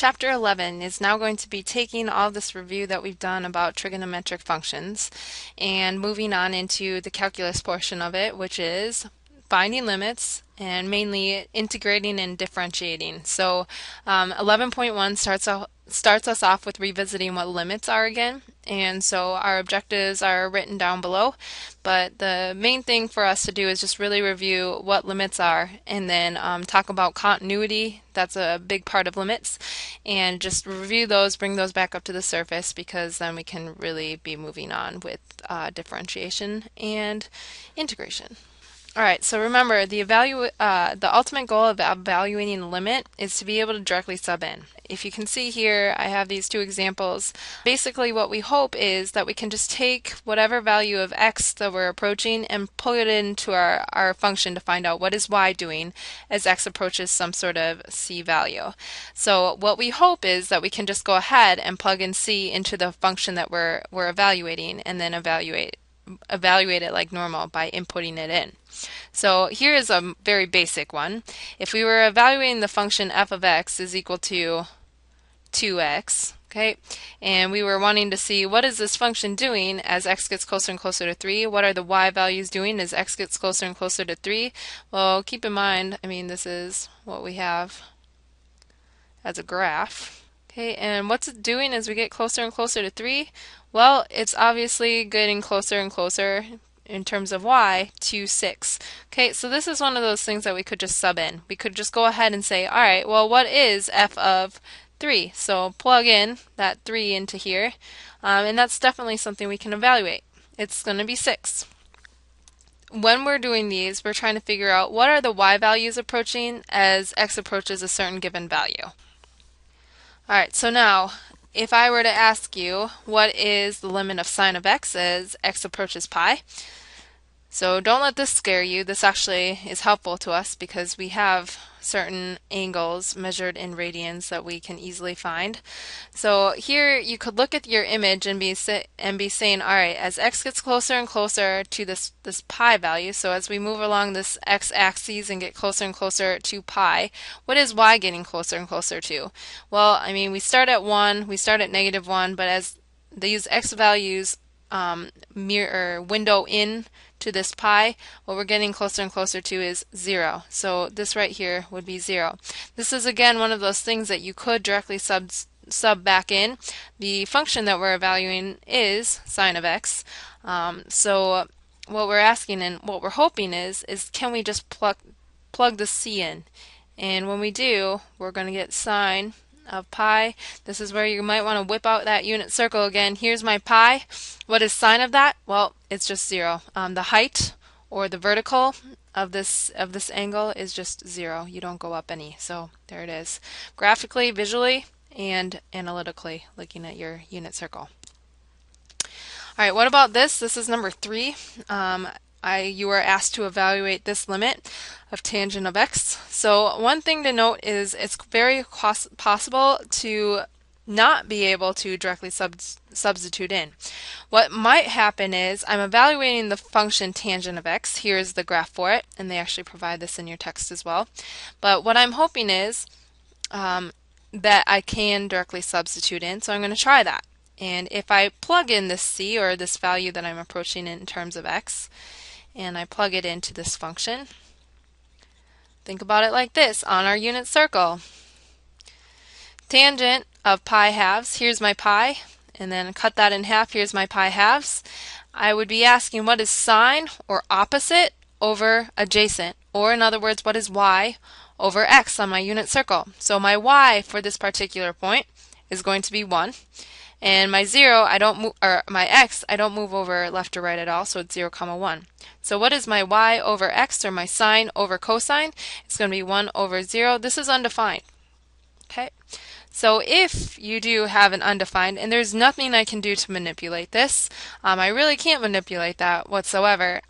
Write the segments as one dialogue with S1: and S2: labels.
S1: Chapter 11 is now going to be taking all this review that we've done about trigonometric functions and moving on into the calculus portion of it, which is finding limits and mainly integrating and differentiating. So 11.1 starts us off with revisiting what limits are again. And so our objectives are written down below, but the main thing for us to do is just really review what limits are and then talk about continuity. That's a big part of limits, and just review those, bring those back up to the surface, because then we can really be moving on with differentiation and integration. Alright, so remember, the ultimate goal of evaluating a limit is to be able to directly sub in. If you can see here, I have these two examples. Basically, what we hope is that we can just take whatever value of x that we're approaching and plug it into our function to find out what is y doing as x approaches some sort of c value. So what we hope is that we can just go ahead and plug in c into the function that we're evaluating, and then evaluate it like normal by inputting it in. So here is a very basic one. If we were evaluating the function f of x is equal to 2x, okay, and we were wanting to see what is this function doing as x gets closer and closer to 3, what are the y values doing as x gets closer and closer to 3? Well, keep in mind, this is what we have as a graph. Okay, and what's it doing as we get closer and closer to 3? Well, it's obviously getting closer and closer in terms of y to 6. Okay, so this is one of those things that we could just sub in. We could just go ahead and say, alright, well, what is f of 3? So plug in that 3 into here, and that's definitely something we can evaluate. It's going to be 6. When we're doing these, we're trying to figure out what are the y values approaching as x approaches a certain given value. Alright, so now, if I were to ask you what is the limit of sine of x as x approaches pi, so don't let this scare you. This actually is helpful to us because we have certain angles measured in radians that we can easily find. So here you could look at your image and be saying, all right, as x gets closer and closer to this pi value, so as we move along this x-axis and get closer and closer to pi, what is y getting closer and closer to? Well, we start at 1, we start at -1, but as these x values window in to this pi, what we're getting closer and closer to is 0. So this right here would be 0. This is again one of those things that you could directly sub back in. The function that we're evaluating is sine of x. So what we're asking and what we're hoping is can we just plug the c in? And when we do, we're going to get sine of pi. This is where you might want to whip out that unit circle again. Here's my pi. What is sine of that? Well, it's just 0. The height or the vertical of this angle is just 0. You don't go up any. So there it is. Graphically, visually, and analytically, looking at your unit circle. Alright, what about this? This is number 3. You were asked to evaluate this limit of tangent of x. So one thing to note is it's very possible to not be able to directly substitute in. What might happen is I'm evaluating the function tangent of x. Here's the graph for it, and they actually provide this in your text as well. But what I'm hoping is that I can directly substitute in, so I'm going to try that. And if I plug in this c, or this value that I'm approaching in terms of x, and I plug it into this function, think about it like this on our unit circle. Tangent of pi halves, here's my pi, and then cut that in half, here's my pi halves. I would be asking what is sine or opposite over adjacent, or in other words, what is y over x on my unit circle. So my y for this particular point is going to be 1. And my 0, my x, I don't move over left or right at all, so it's 0, 1. So what is my y over x, or my sine over cosine? It's going to be 1 over 0. This is undefined. Okay. So if you do have an undefined, and there's nothing I can do to manipulate this, I really can't manipulate that whatsoever.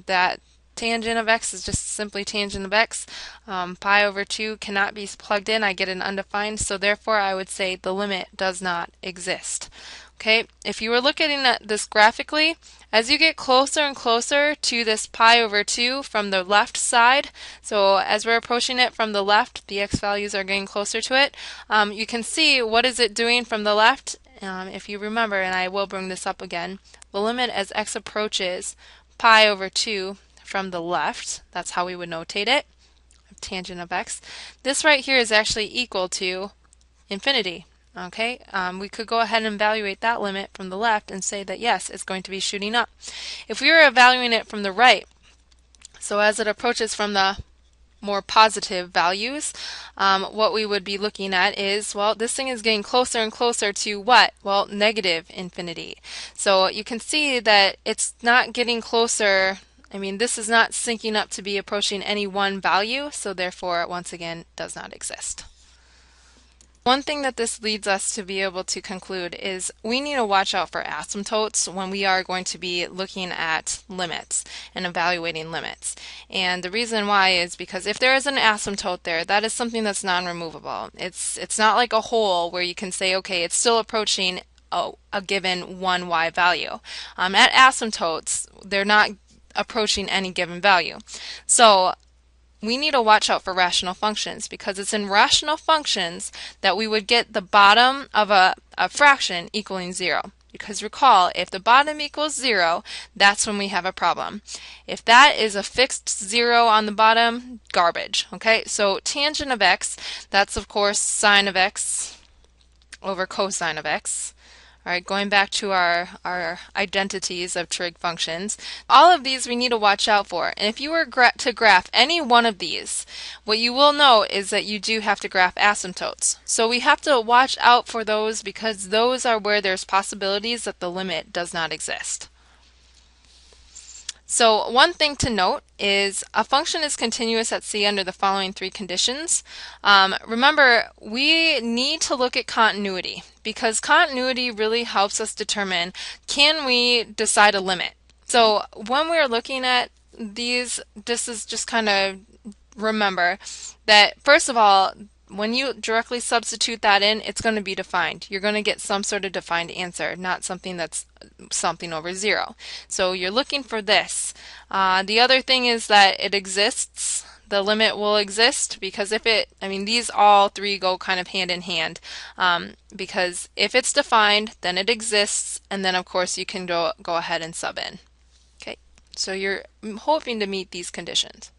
S1: That tangent of x is just simply tangent of x. Pi over 2 cannot be plugged in. I get an undefined, so therefore I would say the limit does not exist. Okay, if you were looking at this graphically, as you get closer and closer to this pi over 2 from the left side, so as we're approaching it from the left, the x values are getting closer to it, you can see what is it doing from the left. If you remember, and I will bring this up again, the limit as x approaches pi over 2 from the left, that's how we would notate it, tangent of x. This right here is actually equal to infinity. Okay, we could go ahead and evaluate that limit from the left and say that yes, it's going to be shooting up. If we were evaluating it from the right, so as it approaches from the more positive values, what we would be looking at is, well, this thing is getting closer and closer to what? Well, negative infinity. So you can see that it's not getting closer. I mean, this is not syncing up to be approaching any one value, so therefore, once again, does not exist. One thing that this leads us to be able to conclude is we need to watch out for asymptotes when we are going to be looking at limits and evaluating limits. And the reason why is because if there is an asymptote there, that is something that's non-removable. It's not like a hole where you can say, okay, it's still approaching a given 1y value. At asymptotes, they're not approaching any given value. So we need to watch out for rational functions because it's in rational functions that we would get the bottom of a fraction equaling 0. Because recall, if the bottom equals 0, that's when we have a problem. If that is a fixed 0 on the bottom, garbage. Okay, so tangent of x, that's of course sine of x over cosine of x. All right, going back to our identities of trig functions, all of these we need to watch out for. And if you were to graph any one of these, what you will know is that you do have to graph asymptotes. So we have to watch out for those because those are where there's possibilities that the limit does not exist. So one thing to note is a function is continuous at C under the following three conditions. Remember, we need to look at continuity because continuity really helps us determine, can we decide a limit? So when we're looking at these, this is just kind of remember that first of all, when you directly substitute that in, it's going to be defined. You're going to get some sort of defined answer, not something that's something over 0. So you're looking for this. The other thing is that it exists. The limit will exist because these all three go kind of hand in hand. Because if it's defined, then it exists, and then of course you can go ahead and sub in. Okay, so you're hoping to meet these conditions.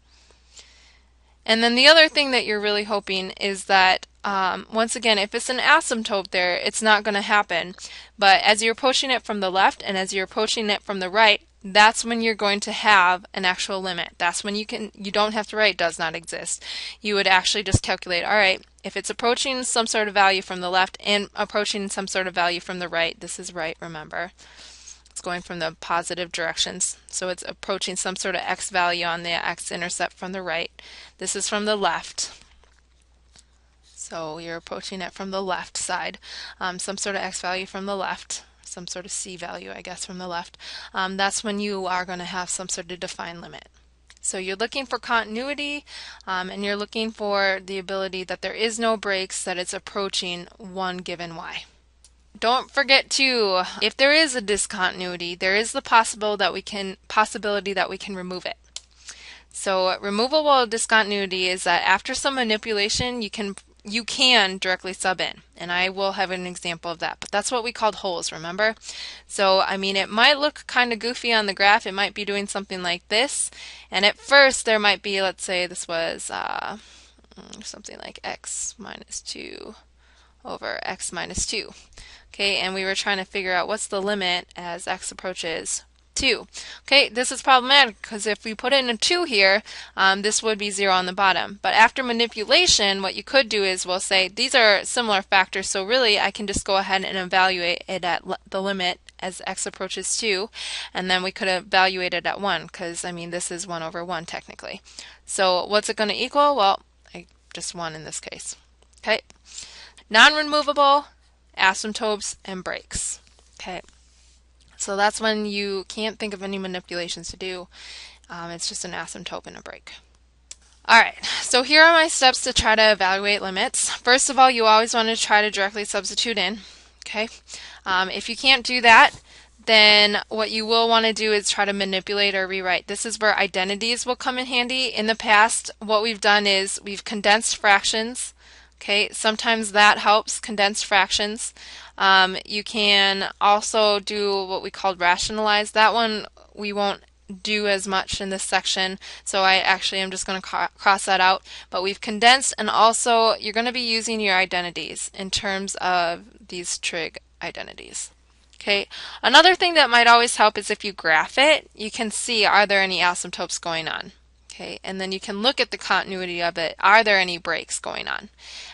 S1: And then the other thing that you're really hoping is that, once again, if it's an asymptote there, it's not going to happen. But as you're approaching it from the left and as you're approaching it from the right, that's when you're going to have an actual limit. That's when you don't have to write does not exist. You would actually just calculate, all right, if it's approaching some sort of value from the left and approaching some sort of value from the right, this is right, remember. It's going from the positive directions. So it's approaching some sort of x value on the x-intercept from the right. This is from the left. So you're approaching it from the left side. Some sort of x value from the left. Some sort of c value, I guess, from the left. That's when you are going to have some sort of defined limit. So you're looking for continuity, and you're looking for the ability that there is no breaks, that it's approaching one given y. Don't forget to, if there is a discontinuity, there is the possibility that we can remove it. So removable discontinuity is that after some manipulation, you can directly sub in, and I will have an example of that. But that's what we called holes, remember? So it might look kind of goofy on the graph. It might be doing something like this, and at first there might be, let's say this was something like x minus 2 over x minus 2. Okay, and we were trying to figure out what's the limit as x approaches 2. Okay, this is problematic because if we put in a 2 here, this would be 0 on the bottom. But after manipulation, what you could do is we'll say these are similar factors, so really I can just go ahead and evaluate it at the limit as x approaches 2, and then we could evaluate it at 1 because this is 1 over 1 technically. So what's it going to equal? Well, just 1 in this case. Okay, non-removable, asymptotes, and breaks. Okay, so that's when you can't think of any manipulations to do. It's just an asymptote and a break. Alright, so here are my steps to try to evaluate limits. First of all, you always want to try to directly substitute in. Okay, if you can't do that, then what you will want to do is try to manipulate or rewrite. This is where identities will come in handy. In the past, what we've done is we've condensed fractions. Okay, sometimes that helps, condensed fractions. You can also do what we called rationalize. That one we won't do as much in this section, so I actually am just going to cross that out. But we've condensed, and also you're going to be using your identities in terms of these trig identities. Okay, another thing that might always help is if you graph it, you can see, are there any asymptotes going on? Okay, and then you can look at the continuity of it. Are there any breaks going on?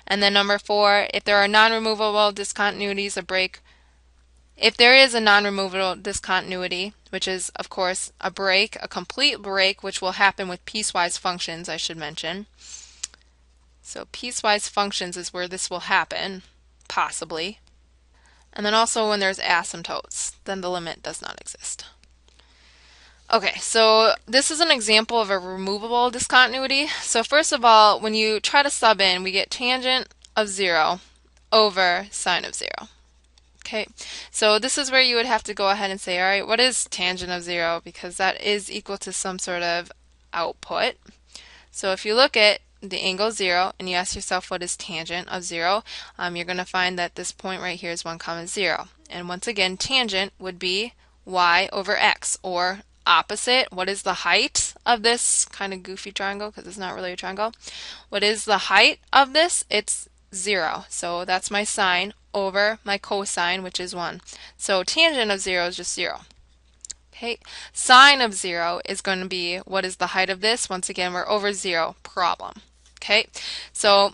S1: And then number 4, if there are non-removable discontinuities, a break. If there is a non-removable discontinuity, which is of course a break, a complete break, which will happen with piecewise functions, I should mention. So piecewise functions is where this will happen, possibly. And then also when there's asymptotes, then the limit does not exist. Okay, so this is an example of a removable discontinuity. So first of all, when you try to sub in, we get tangent of 0 over sine of 0. Okay, so this is where you would have to go ahead and say, all right, what is tangent of 0? Because that is equal to some sort of output. So if you look at the angle 0 and you ask yourself what is tangent of 0, you're going to find that this point right here is 1 comma 0. And once again, tangent would be y over x, or opposite. What is the height of this kind of goofy triangle, because it's not really a triangle? What is the height of this? It's 0. So that's my sine over my cosine, which is 1. So tangent of 0 is just 0. Okay, sine of 0 is going to be, what is the height of this? Once again, we're over 0, problem. Okay, so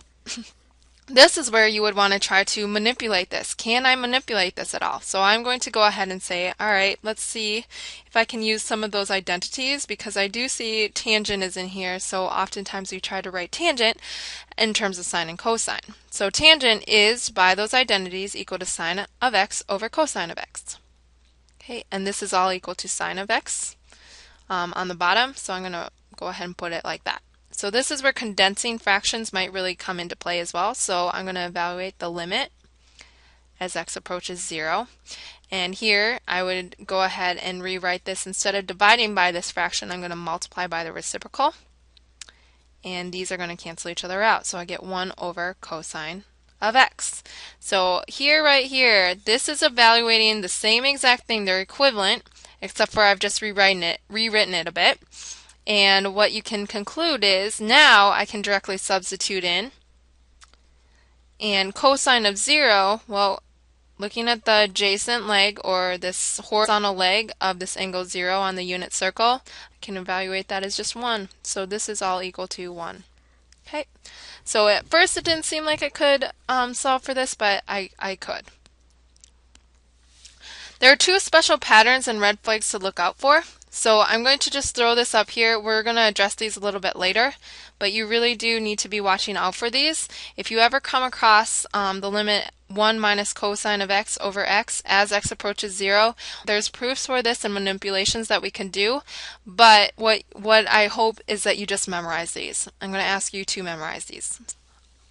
S1: this is where you would want to try to manipulate this. Can I manipulate this at all? So I'm going to go ahead and say, all right, let's see if I can use some of those identities, because I do see tangent is in here, so oftentimes we try to write tangent in terms of sine and cosine. So tangent is, by those identities, equal to sine of x over cosine of x. Okay, and this is all equal to sine of x on the bottom, so I'm going to go ahead and put it like that. So this is where condensing fractions might really come into play as well. So I'm going to evaluate the limit as x approaches 0. And here I would go ahead and rewrite this. Instead of dividing by this fraction, I'm going to multiply by the reciprocal. And these are going to cancel each other out. So I get 1 over cosine of x. So here, right here, this is evaluating the same exact thing. They're equivalent, except for I've just rewritten it a bit. And what you can conclude is now I can directly substitute in. And cosine of 0, well, looking at the adjacent leg, or this horizontal leg of this angle 0 on the unit circle, I can evaluate that as just 1. So this is all equal to 1. Okay, so at first it didn't seem like I could solve for this, but I could. There are 2 special patterns and red flags to look out for. So I'm going to just throw this up here. We're going to address these a little bit later, but you really do need to be watching out for these. If you ever come across the limit 1 minus cosine of x over x as x approaches 0, there's proofs for this and manipulations that we can do, but what I hope is that you just memorize these. I'm going to ask you to memorize these.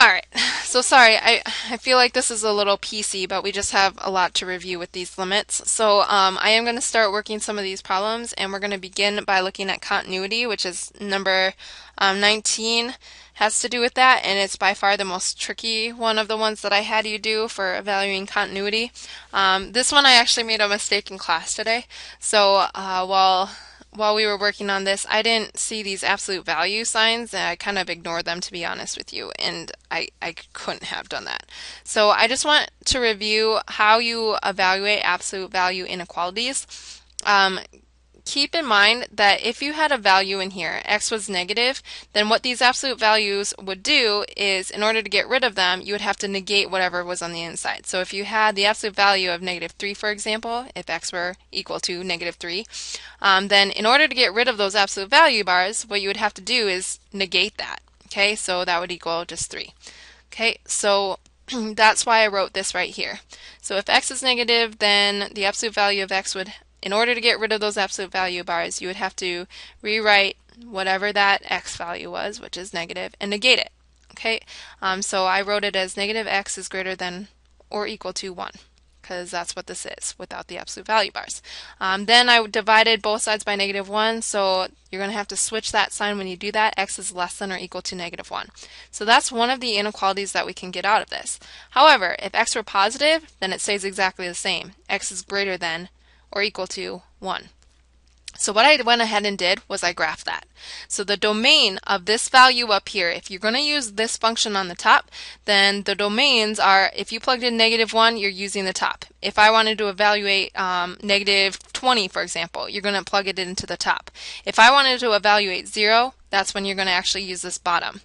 S1: Alright, so sorry, I feel like this is a little PC, but we just have a lot to review with these limits. So I am going to start working some of these problems, and we're going to begin by looking at continuity, which is number 19, has to do with that, and it's by far the most tricky one of the ones that I had you do for evaluating continuity. This one I actually made a mistake in class today, so while we were working on this, I didn't see these absolute value signs, and I kind of ignored them, to be honest with you, and I couldn't have done that. So I just want to review how you evaluate absolute value inequalities. Keep in mind that if you had a value in here, x was negative, then what these absolute values would do is, in order to get rid of them, you would have to negate whatever was on the inside. So if you had the absolute value of negative 3, for example, if x were equal to negative 3, then in order to get rid of those absolute value bars, what you would have to do is negate that. Okay, so that would equal just 3. Okay, so that's why I wrote this right here. So if x is negative, then the absolute value of x would, in order to get rid of those absolute value bars, you would have to rewrite whatever that x value was, which is negative, and negate it. Okay, so I wrote it as negative x is greater than or equal to 1. because that's what this is without the absolute value bars. Then I divided both sides by -1, so you're going to have to switch that sign when you do that. X is less than or equal to -1. So that's one of the inequalities that we can get out of this. However, if x were positive, then it stays exactly the same. X is greater than or equal to 1. So what I went ahead and did was I graphed that. So the domain of this value up here, if you're going to use this function on the top, then the domains are, if you plugged in -1, you're using the top. If I wanted to evaluate -20, for example, you're going to plug it into the top. If I wanted to evaluate 0, that's when you're going to actually use this bottom.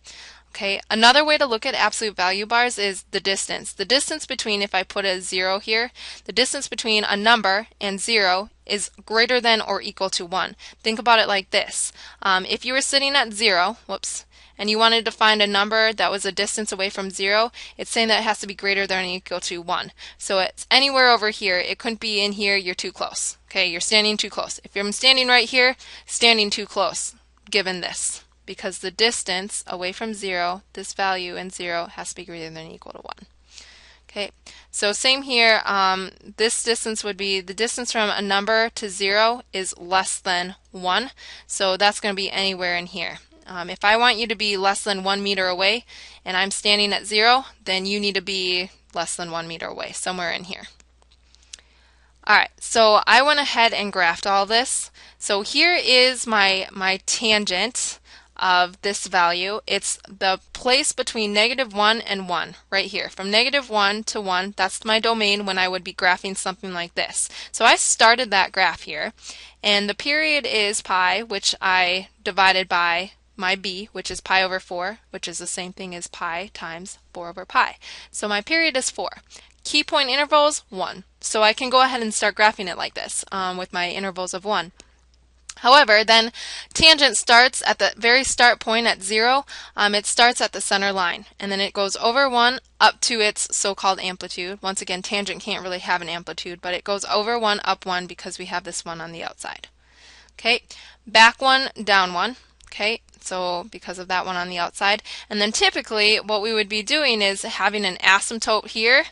S1: Okay, another way to look at absolute value bars is the distance. The distance between, if I put a 0 here, the distance between a number and 0 is greater than or equal to 1. Think about it like this. If you were sitting at 0, and you wanted to find a number that was a distance away from 0, it's saying that it has to be greater than or equal to 1. So it's anywhere over here. It couldn't be in here. You're too close. Okay, you're standing too close. If I'm standing right here, standing too close, given this. Because the distance away from 0, this value in 0 has to be greater than or equal to 1. Okay, so same here, this distance would be, the distance from a number to 0 is less than 1, so that's going to be anywhere in here. If I want you to be less than 1 meter away and I'm standing at 0, then you need to be less than 1 meter away, somewhere in here. Alright, so I went ahead and graphed all this. So here is my tangent of this value. It's the place between -1 and 1 right here. From -1 to 1, that's my domain when I would be graphing something like this. So I started that graph here, and the period is pi, which I divided by my b, which is pi over 4, which is the same thing as pi times 4 over pi. So my period is 4. Key point intervals, 1. So I can go ahead and start graphing it like this with my intervals of 1. However, then tangent starts at the very start point at 0. It starts at the center line, and then it goes over 1 up to its so-called amplitude. Once again, tangent can't really have an amplitude, but it goes over 1, up 1 because we have this 1 on the outside. Okay, back 1, down 1. Okay, so because of that one on the outside. And then typically what we would be doing is having an asymptote here.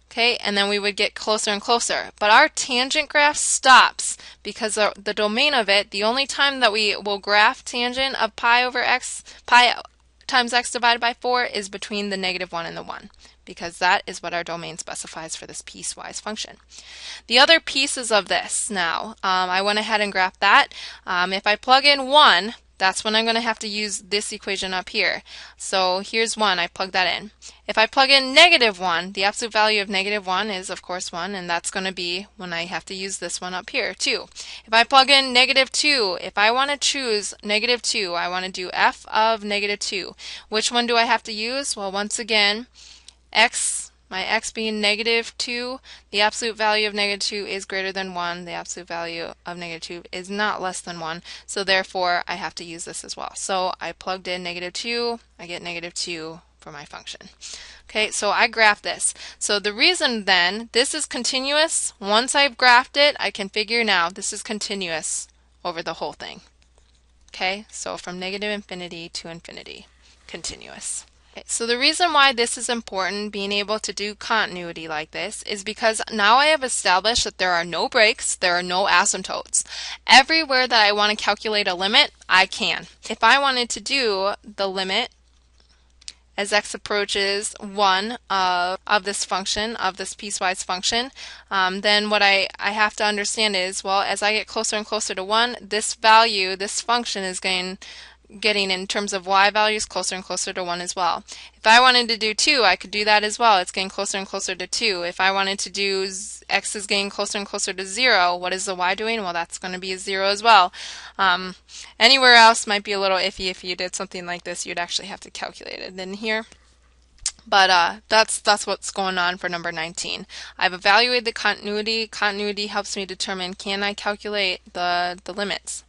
S1: Okay, and then we would get closer and closer. But our tangent graph stops because the domain of it, the only time that we will graph tangent of pi over x, pi times x divided by 4 is between the -1 and the 1, because that is what our domain specifies for this piecewise function. The other pieces of this now, I went ahead and graphed that. If I plug in 1, that's when I'm going to have to use this equation up here. So here's 1, I plug that in. If I plug in -1, the absolute value of -1 is of course 1, and that's going to be when I have to use this one up here, 2. If I plug in -2, if I want to choose -2, I want to do f of -2. Which one do I have to use? Well, once again, my x being -2, the absolute value of -2 is greater than 1. The absolute value of -2 is not less than 1. So therefore, I have to use this as well. So I plugged in -2, I get -2 for my function. Okay, so I graphed this. So the reason then, this is continuous. Once I've graphed it, I can figure now this is continuous over the whole thing. Okay, so from -infinity to infinity, continuous. Okay, so the reason why this is important, being able to do continuity like this, is because now I have established that there are no breaks, there are no asymptotes. Everywhere that I want to calculate a limit, I can. If I wanted to do the limit as x approaches 1 of this function, of this piecewise function, then what I have to understand is, well, as I get closer and closer to 1, this value, this function is getting in terms of y values closer and closer to 1 as well. If I wanted to do 2, I could do that as well. It's getting closer and closer to 2. If I wanted to do x is getting closer and closer to 0, what is the y doing? Well, that's going to be a 0 as well. Anywhere else might be a little iffy. If you did something like this, you'd actually have to calculate it in here. But that's what's going on for number 19. I've evaluated the continuity. Continuity helps me determine, can I calculate the limits?